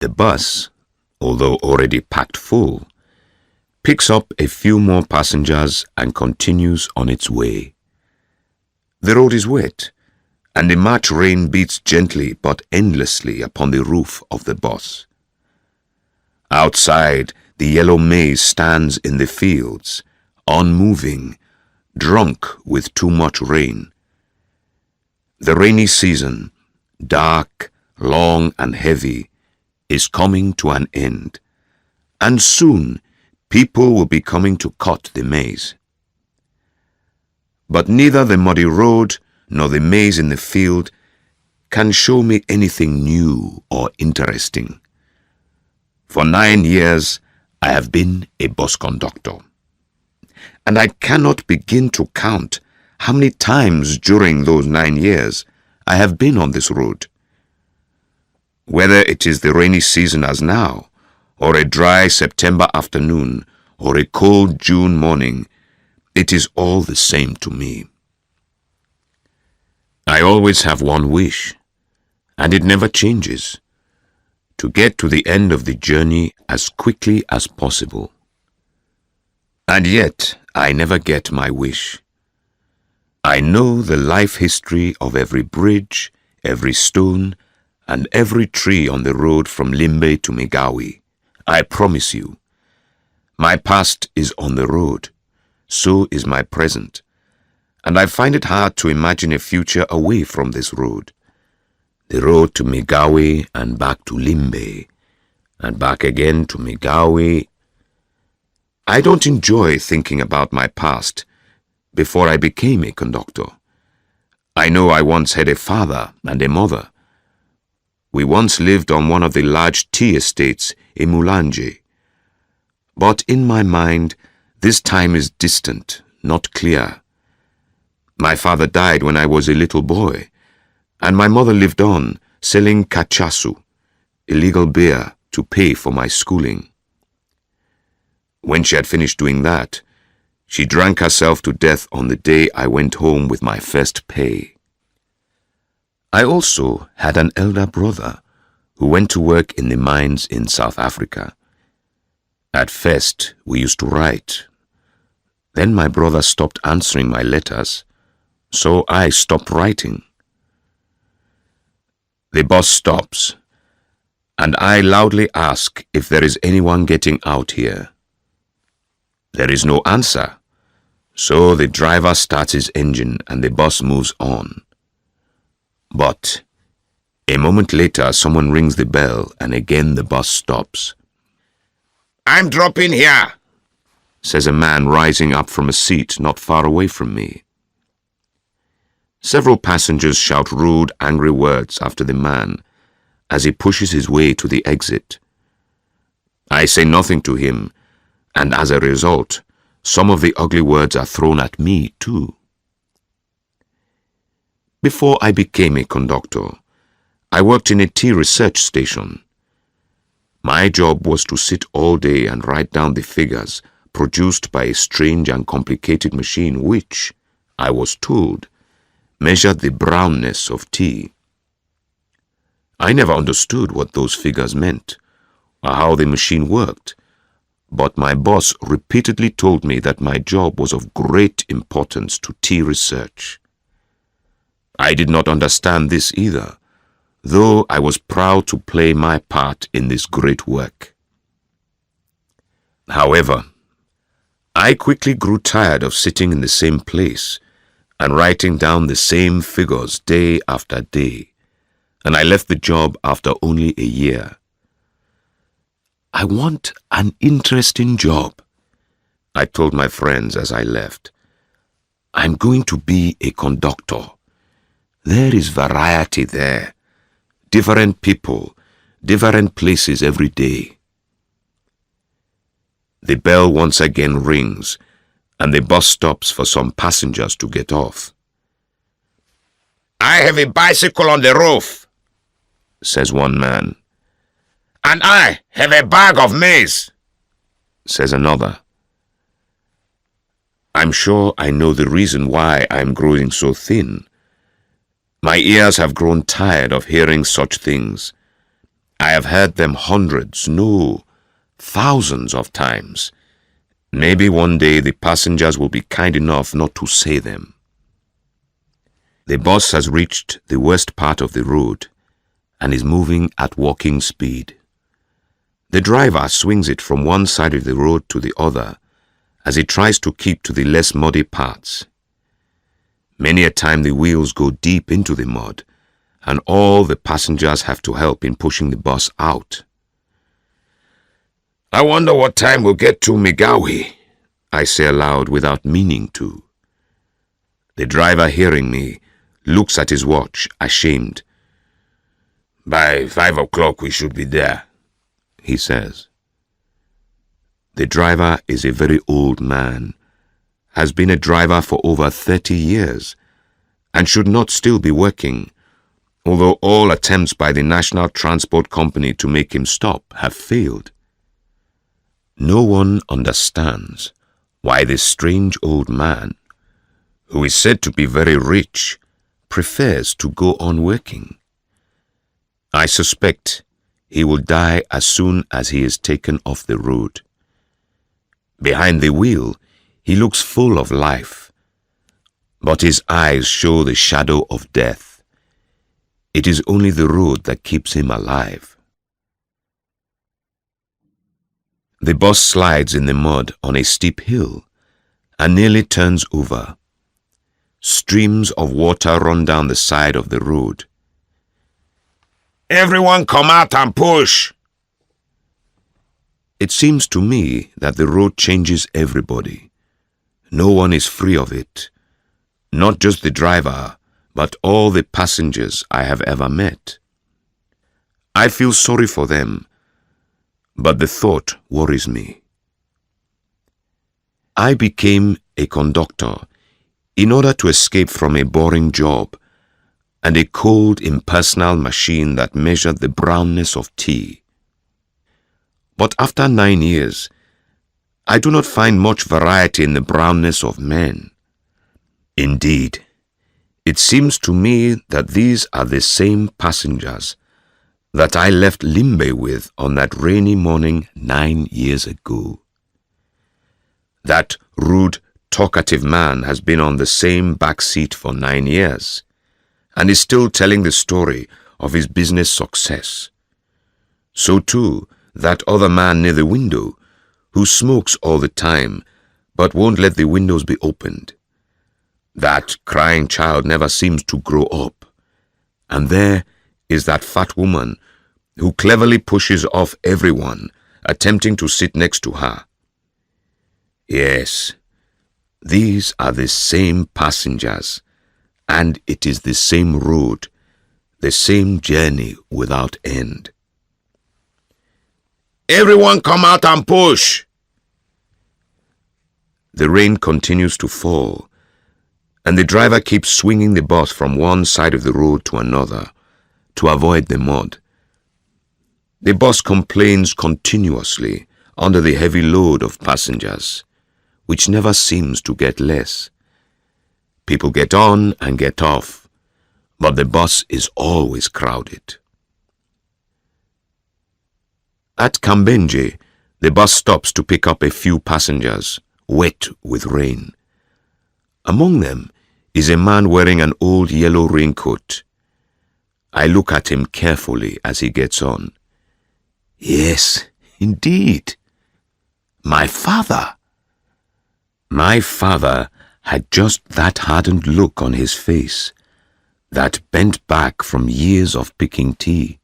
The bus, although already packed full, picks up a few more passengers and continues on its way. The road is wet, and the March rain beats gently but endlessly upon the roof of the bus. Outside, the yellow maize stands in the fields, unmoving, drunk with too much rain. The rainy season, dark, long and heavy, is coming to an end, and soon people will be coming to cut the maize. But neither the muddy road nor the maize in the field can show me anything new or interesting. For 9 years, I have been a bus conductor, and I cannot begin to count how many times during those 9 years I have been on this road. Whether it is the rainy season as now, or a dry September afternoon, or a cold June morning, it is all the same to me. I always have one wish, and it never changes: to get to the end of the journey as quickly as possible. And yet, I never get my wish. I know the life history of every bridge, every stone, and every tree on the road from Limbe to Migawi. I promise you. My past is on the road, so is my present, and I find it hard to imagine a future away from this road. The road to Migawi and back to Limbe, and back again to Migawi. I don't enjoy thinking about my past before I became a conductor. I know I once had a father and a mother. We once lived on one of the large tea estates in Mulanje. But in my mind, this time is distant, not clear. My father died when I was a little boy, and my mother lived on, selling kachasu, illegal beer, to pay for my schooling. When she had finished doing that, she drank herself to death on the day I went home with my first pay. I also had an elder brother who went to work in the mines in South Africa. At first, we used to write. Then my brother stopped answering my letters, so I stopped writing. The bus stops, and I loudly ask if there is anyone getting out here. There is no answer, so the driver starts his engine and the bus moves on. But a moment later, someone rings the bell and again the bus stops. "I'm dropping here," says a man rising up from a seat not far away from me. Several passengers shout rude, angry words after the man as he pushes his way to the exit. I say nothing to him, and as a result, some of the ugly words are thrown at me too. Before I became a conductor, I worked in a tea research station. My job was to sit all day and write down the figures produced by a strange and complicated machine which, I was told, measured the brownness of tea. I never understood what those figures meant or how the machine worked, but my boss repeatedly told me that my job was of great importance to tea research. I did not understand this either, though I was proud to play my part in this great work. However, I quickly grew tired of sitting in the same place and writing down the same figures day after day, and I left the job after only a year. "I want an interesting job," I told my friends as I left. "I'm going to be a conductor. There is variety there. Different people, different places every day." The bell once again rings, and the bus stops for some passengers to get off. "I have a bicycle on the roof," says one man. "And I have a bag of maize," says another. I'm sure I know the reason why I'm growing so thin. My ears have grown tired of hearing such things, I have heard them hundreds, no, thousands of times. Maybe one day the passengers will be kind enough not to say them. The bus has reached the worst part of the road and is moving at walking speed. The driver swings it from one side of the road to the other as he tries to keep to the less muddy parts. Many a time the wheels go deep into the mud and all the passengers have to help in pushing the bus out. I wonder what time we'll get to Migawi, I say aloud without meaning to. The driver, hearing me, looks at his watch, ashamed. By 5 o'clock we should be there, he says. The driver is a very old man, has been a driver for over 30 years, and should not still be working, although all attempts by the National Transport Company to make him stop have failed. No one understands why this strange old man, who is said to be very rich, prefers to go on working. I suspect he will die as soon as he is taken off the road. Behind the wheel, he looks full of life, but his eyes show the shadow of death. It is only the road that keeps him alive. The bus slides in the mud on a steep hill and nearly turns over. Streams of water run down the side of the road. Everyone come out and push! It seems to me that the road changes everybody. No one is free of it. Not just the driver, but all the passengers I have ever met. I feel sorry for them, but the thought worries me. I became a conductor in order to escape from a boring job and a cold, impersonal machine that measured the brownness of tea. But after 9 years, I do not find much variety in the brownness of men. Indeed, it seems to me that these are the same passengers that I left Limbe with on that rainy morning 9 years ago. That rude, talkative man has been on the same back seat for 9 years and is still telling the story of his business success. So too, that other man near the window who smokes all the time but won't let the windows be opened. That crying child never seems to grow up. And there is that fat woman who cleverly pushes off everyone attempting to sit next to her. Yes, these are the same passengers, and it is the same road, the same journey without end. Everyone come out and push! The rain continues to fall, and the driver keeps swinging the bus from one side of the road to another to avoid the mud. The bus complains continuously under the heavy load of passengers, which never seems to get less. People get on and get off, but the bus is always crowded. At Kambenje, the bus stops to pick up a few passengers, wet with rain. Among them is a man wearing an old yellow raincoat. I look at him carefully as he gets on. Yes, indeed. My father. My father had just that hardened look on his face, that bent back from years of picking tea.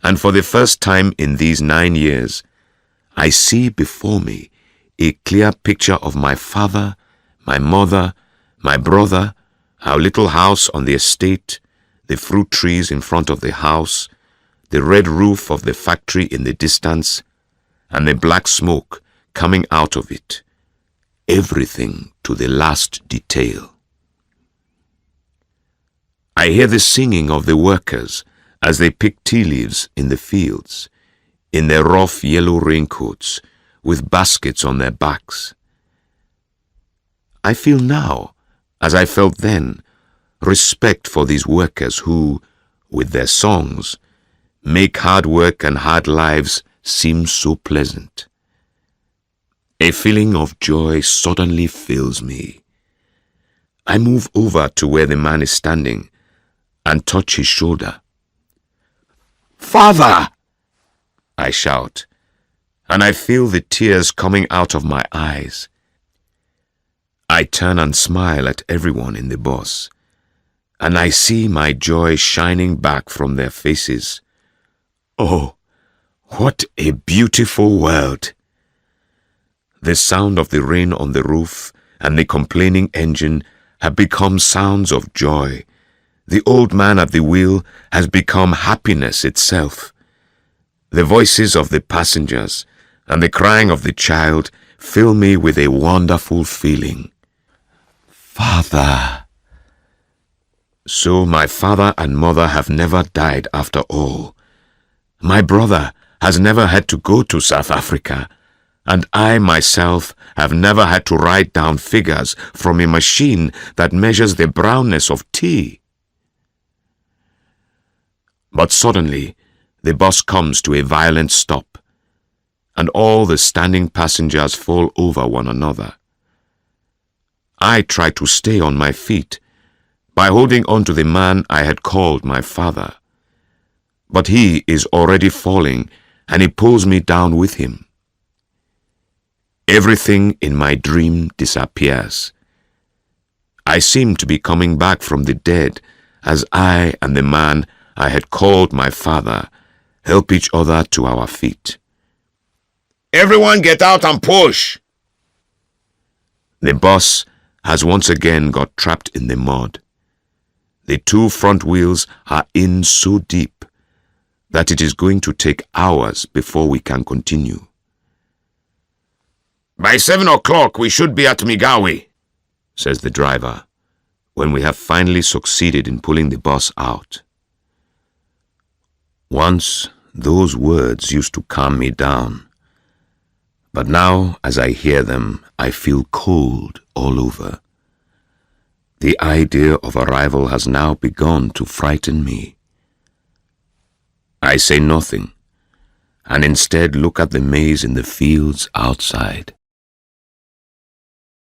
And for the first time in these 9 years, I see before me a clear picture of my father, my mother, my brother, our little house on the estate, the fruit trees in front of the house, the red roof of the factory in the distance, and the black smoke coming out of it. Everything to the last detail. I hear the singing of the workers as they pick tea leaves in the fields, in their rough yellow raincoats, with baskets on their backs. I feel now, as I felt then, respect for these workers who, with their songs, make hard work and hard lives seem so pleasant. A feeling of joy suddenly fills me. I move over to where the man is standing and touch his shoulder. "Father!" I shout, and I feel the tears coming out of my eyes. I turn and smile at everyone in the bus, and I see my joy shining back from their faces. Oh, what a beautiful world! The sound of the rain on the roof and the complaining engine have become sounds of joy. The old man at the wheel has become happiness itself. The voices of the passengers and the crying of the child fill me with a wonderful feeling. Father! So my father and mother have never died after all. My brother has never had to go to South Africa, and I myself have never had to write down figures from a machine that measures the brownness of tea. But suddenly, the bus comes to a violent stop, and all the standing passengers fall over one another. I try to stay on my feet by holding on to the man I had called my father. But he is already falling, and he pulls me down with him. Everything in my dream disappears. I seem to be coming back from the dead as I and the man I had called my father help each other to our feet. "Everyone get out and push!" The bus has once again got trapped in the mud. The two front wheels are in so deep that it is going to take hours before we can continue. "By 7 o'clock we should be at Migawi," says the driver, when we have finally succeeded in pulling the bus out. Once, those words used to calm me down, but now, as I hear them, I feel cold all over. The idea of arrival has now begun to frighten me. I say nothing, and instead look at the maize in the fields outside.